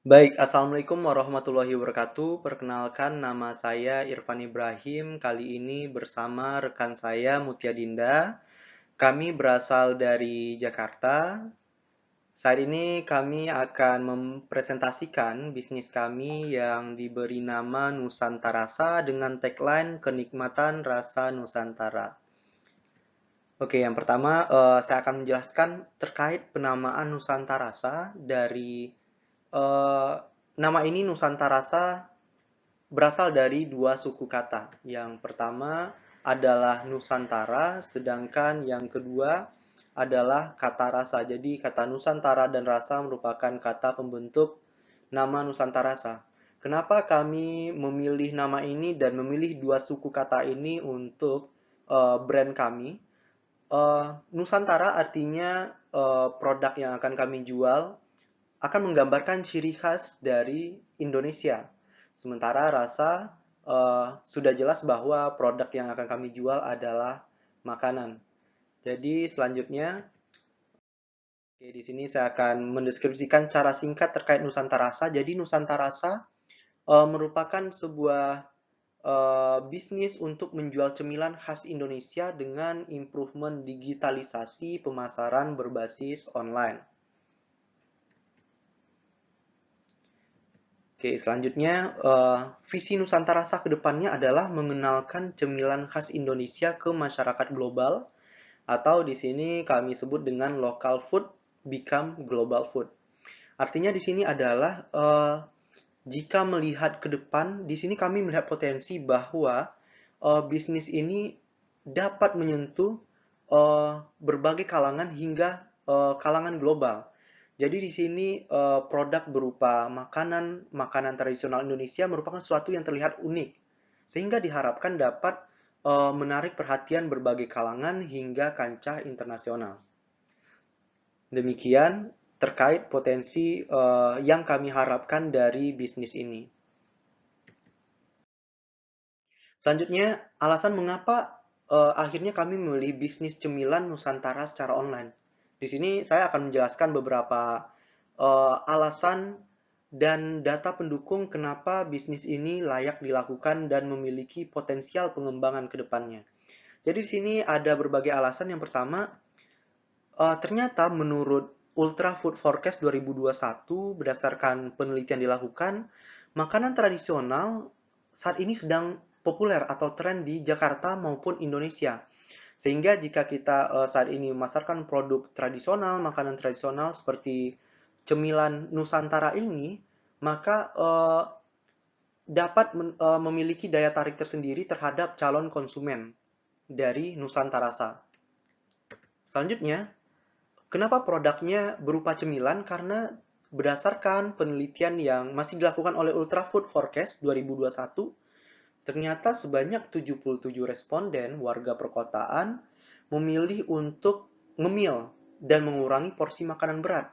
Baik, Assalamualaikum warahmatullahi wabarakatuh. Perkenalkan, nama saya Irfan Ibrahim. Kali ini bersama rekan saya Mutia Dinda. Kami berasal dari Jakarta. Saat ini kami akan mempresentasikan bisnis kami yang diberi nama Nusantarasa dengan tagline Kenikmatan Rasa Nusantara. Oke, yang pertama saya akan menjelaskan terkait penamaan Nusantarasa dari eh, nama ini Nusantarasa berasal dari dua suku kata. Yang pertama adalah Nusantara, sedangkan yang kedua adalah kata rasa. Jadi kata Nusantara dan rasa merupakan kata pembentuk nama Nusantarasa. Kenapa kami memilih nama ini dan memilih dua suku kata ini untuk brand kami? Nusantara artinya produk yang akan kami jual akan menggambarkan ciri khas dari Indonesia. Sementara rasa sudah jelas bahwa produk yang akan kami jual adalah makanan. Jadi selanjutnya, oke, di sini saya akan mendeskripsikan cara singkat terkait Nusantarasa. Jadi Nusantarasa merupakan sebuah bisnis untuk menjual cemilan khas Indonesia dengan improvement digitalisasi pemasaran berbasis online. Oke, selanjutnya visi Nusantarasa ke depannya adalah mengenalkan cemilan khas Indonesia ke masyarakat global atau di sini kami sebut dengan local food become global food. Artinya di sini adalah jika melihat ke depan, di sini kami melihat potensi bahwa bisnis ini dapat menyentuh berbagai kalangan hingga kalangan global. Jadi di sini produk berupa makanan tradisional Indonesia merupakan sesuatu yang terlihat unik, sehingga diharapkan dapat menarik perhatian berbagai kalangan hingga kancah internasional. Demikian terkait potensi yang kami harapkan dari bisnis ini. Selanjutnya, alasan mengapa akhirnya kami memilih bisnis cemilan Nusantara secara online. Di sini saya akan menjelaskan beberapa alasan dan data pendukung kenapa bisnis ini layak dilakukan dan memiliki potensial pengembangan ke depannya. Jadi di sini ada berbagai alasan. Yang pertama, ternyata menurut Ultra Food Forecast 2021 berdasarkan penelitian dilakukan, makanan tradisional saat ini sedang populer atau tren di Jakarta maupun Indonesia. Sehingga jika kita saat ini memasarkan produk tradisional, makanan tradisional seperti cemilan Nusantara ini, maka dapat memiliki daya tarik tersendiri terhadap calon konsumen dari Nusantarasa. Selanjutnya, kenapa produknya berupa cemilan? Karena berdasarkan penelitian yang masih dilakukan oleh Ultra Food Forecast 2021, ternyata sebanyak 77 responden warga perkotaan memilih untuk ngemil dan mengurangi porsi makanan berat.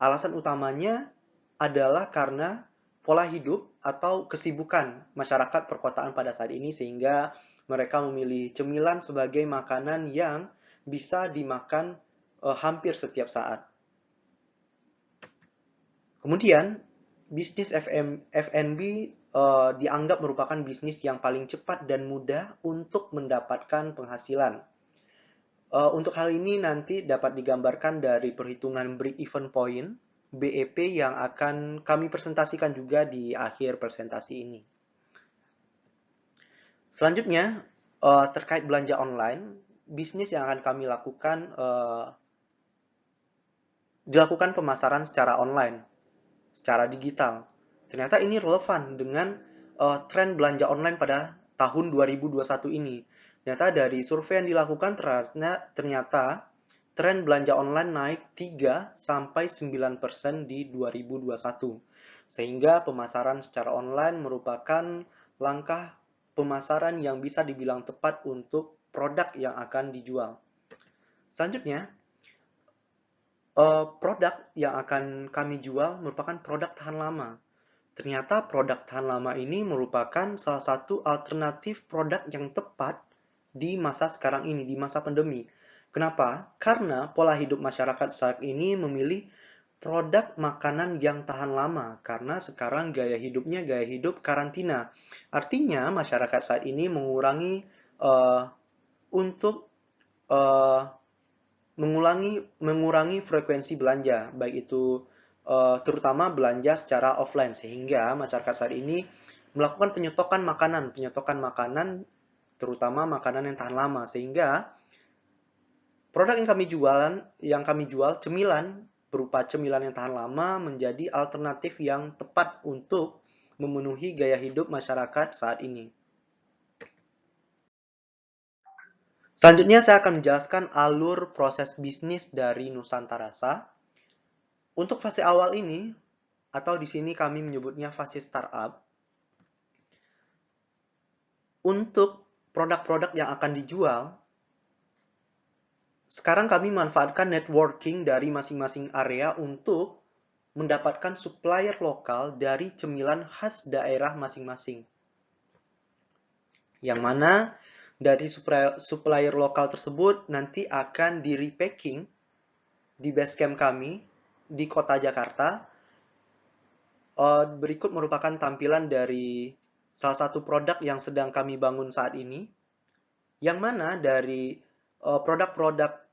Alasan utamanya adalah karena pola hidup atau kesibukan masyarakat perkotaan pada saat ini sehingga mereka memilih cemilan sebagai makanan yang bisa dimakan hampir setiap saat. Kemudian, bisnis F&B dianggap merupakan bisnis yang paling cepat dan mudah untuk mendapatkan penghasilan. Untuk hal ini nanti dapat digambarkan dari perhitungan break-even point (BEP) yang akan kami presentasikan juga di akhir presentasi ini. Selanjutnya, terkait belanja online, bisnis yang akan kami lakukan dilakukan pemasaran secara online, secara digital. Ternyata ini relevan dengan tren belanja online pada tahun 2021 ini. Ternyata dari survei yang dilakukan ternyata tren belanja online naik 3-9% di 2021. Sehingga pemasaran secara online merupakan langkah pemasaran yang bisa dibilang tepat untuk produk yang akan dijual. Selanjutnya, produk yang akan kami jual merupakan produk tahan lama. Ternyata produk tahan lama ini merupakan salah satu alternatif produk yang tepat di masa sekarang ini, di masa pandemi. Kenapa? Karena pola hidup masyarakat saat ini memilih produk makanan yang tahan lama, karena sekarang gaya hidupnya gaya hidup karantina. Artinya masyarakat saat ini uh, untuk uh, mengurangi frekuensi belanja, baik itu terutama belanja secara offline, sehingga masyarakat saat ini melakukan penyetokan makanan, terutama makanan yang tahan lama, sehingga produk yang kami jual cemilan berupa cemilan yang tahan lama menjadi alternatif yang tepat untuk memenuhi gaya hidup masyarakat saat ini. Selanjutnya saya akan menjelaskan alur proses bisnis dari Nusantara Rasa. Untuk fase awal ini, atau di sini kami menyebutnya fase startup, untuk produk-produk yang akan dijual, sekarang kami manfaatkan networking dari masing-masing area untuk mendapatkan supplier lokal dari cemilan khas daerah masing-masing. Yang mana dari supplier lokal tersebut nanti akan di-repacking di basecamp kami di kota Jakarta. Berikut merupakan tampilan dari salah satu produk yang sedang kami bangun saat ini, yang mana dari produk-produk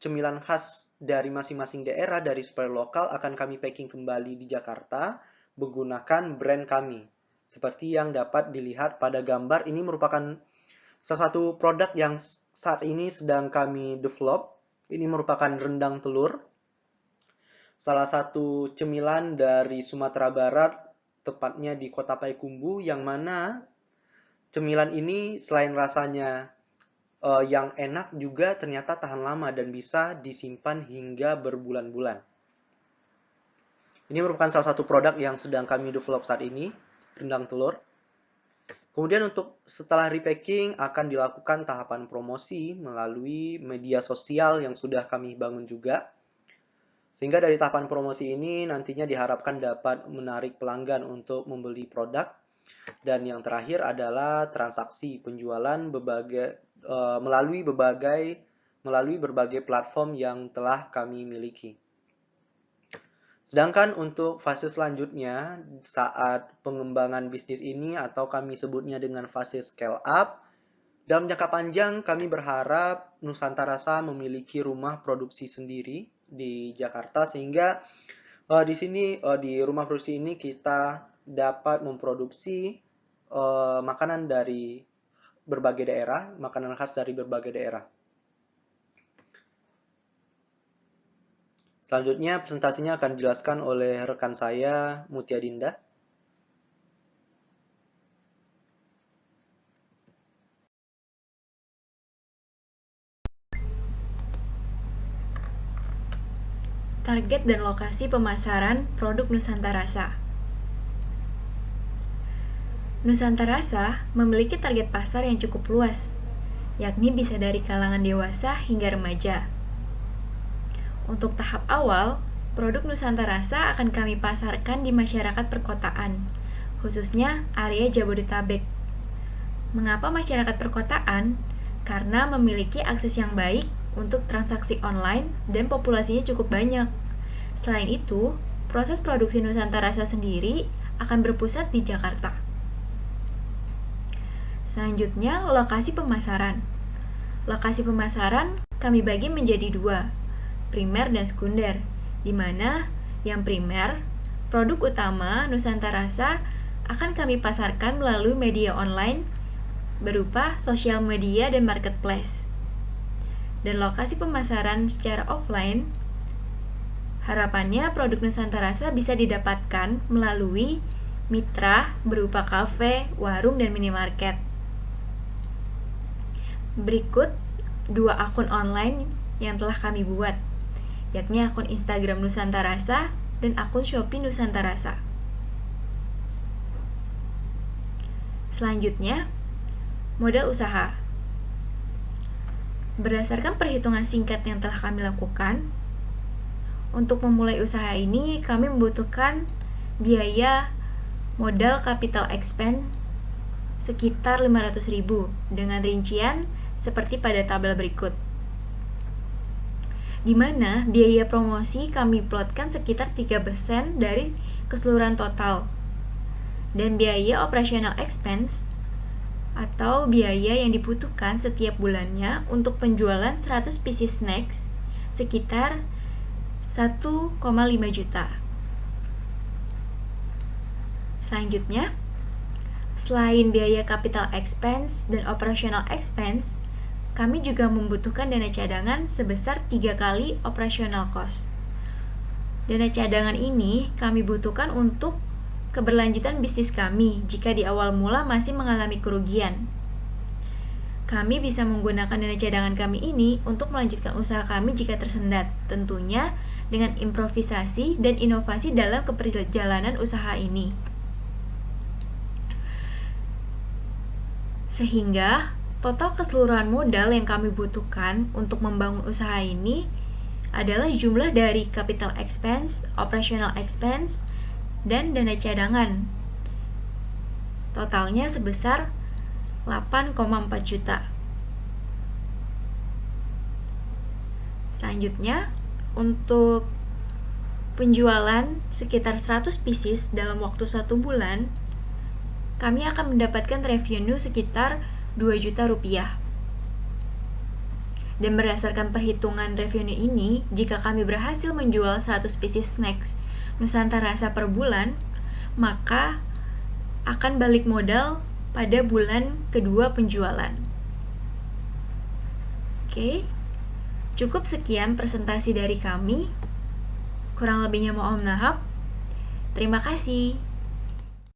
cemilan khas dari masing-masing daerah dari supplier lokal akan kami packing kembali di Jakarta menggunakan brand kami. Seperti yang dapat dilihat pada gambar, ini merupakan salah satu produk yang saat ini sedang kami develop. Ini merupakan rendang telur, salah satu cemilan dari Sumatera Barat, tepatnya di kota Payakumbuh, yang mana cemilan ini selain rasanya yang enak juga ternyata tahan lama dan bisa disimpan hingga berbulan-bulan. Ini merupakan salah satu produk yang sedang kami develop saat ini, rendang telur. Kemudian untuk setelah repacking akan dilakukan tahapan promosi melalui media sosial yang sudah kami bangun juga. Sehingga dari tahapan promosi ini nantinya diharapkan dapat menarik pelanggan untuk membeli produk. Dan yang terakhir adalah transaksi penjualan melalui berbagai platform yang telah kami miliki. Sedangkan untuk fase selanjutnya saat pengembangan bisnis ini, atau kami sebutnya dengan fase scale up, dalam jangka panjang kami berharap Nusantara Rasa memiliki rumah produksi sendiri di Jakarta, sehingga di sini di rumah produksi ini kita dapat memproduksi makanan dari berbagai daerah, makanan khas dari berbagai daerah. Selanjutnya presentasinya akan dijelaskan oleh rekan saya, Mutia Dinda. Target dan lokasi pemasaran produk Nusantara Rasa. Nusantara Rasa memiliki target pasar yang cukup luas, yakni bisa dari kalangan dewasa hingga remaja. Untuk tahap awal, produk Nusantara Rasa akan kami pasarkan di masyarakat perkotaan, khususnya area Jabodetabek. Mengapa masyarakat perkotaan? Karena memiliki akses yang baik untuk transaksi online dan populasinya cukup banyak. Selain itu, proses produksi Nusantara Rasa sendiri akan berpusat di Jakarta. Selanjutnya, lokasi pemasaran. Lokasi pemasaran kami bagi menjadi dua, primer dan sekunder, di mana yang primer, produk utama Nusantara Rasa akan kami pasarkan melalui media online berupa sosial media dan marketplace. Dan lokasi pemasaran secara offline, harapannya produk Nusantara Rasa bisa didapatkan melalui mitra berupa kafe, warung, dan minimarket. Berikut dua akun online yang telah kami buat, yakni akun Instagram Nusantara Rasa dan akun Shopee Nusantara Rasa. Selanjutnya, modal usaha. Berdasarkan perhitungan singkat yang telah kami lakukan, untuk memulai usaha ini kami membutuhkan biaya modal capital expense sekitar 500.000 dengan rincian seperti pada tabel berikut. di mana biaya promosi kami plotkan sekitar 3% dari keseluruhan total. Dan biaya operational expense atau biaya yang dibutuhkan setiap bulannya untuk penjualan 100 pieces snacks sekitar 1,5 juta. Selanjutnya, selain biaya capital expense dan operational expense, kami juga membutuhkan dana cadangan sebesar 3 kali operational cost. Dana cadangan ini kami butuhkan untuk keberlanjutan bisnis kami jika di awal mula masih mengalami kerugian. Kami bisa menggunakan dana cadangan kami ini untuk melanjutkan usaha kami jika tersendat, tentunya dengan improvisasi dan inovasi dalam keperjalanan usaha ini. Sehingga total keseluruhan modal yang kami butuhkan untuk membangun usaha ini adalah jumlah dari capital expense, operational expense, dan dana cadangan. Totalnya sebesar 8,4 juta. Selanjutnya, untuk penjualan sekitar 100 pieces dalam waktu 1 bulan, kami akan mendapatkan revenue sekitar 2 juta rupiah. Dan berdasarkan perhitungan revenue ini, jika kami berhasil menjual 100 pieces snacks Nusantara Rasa per bulan, maka akan balik modal pada bulan kedua penjualan. Oke, cukup sekian presentasi dari kami. Kurang lebihnya mohon maaf. Terima kasih.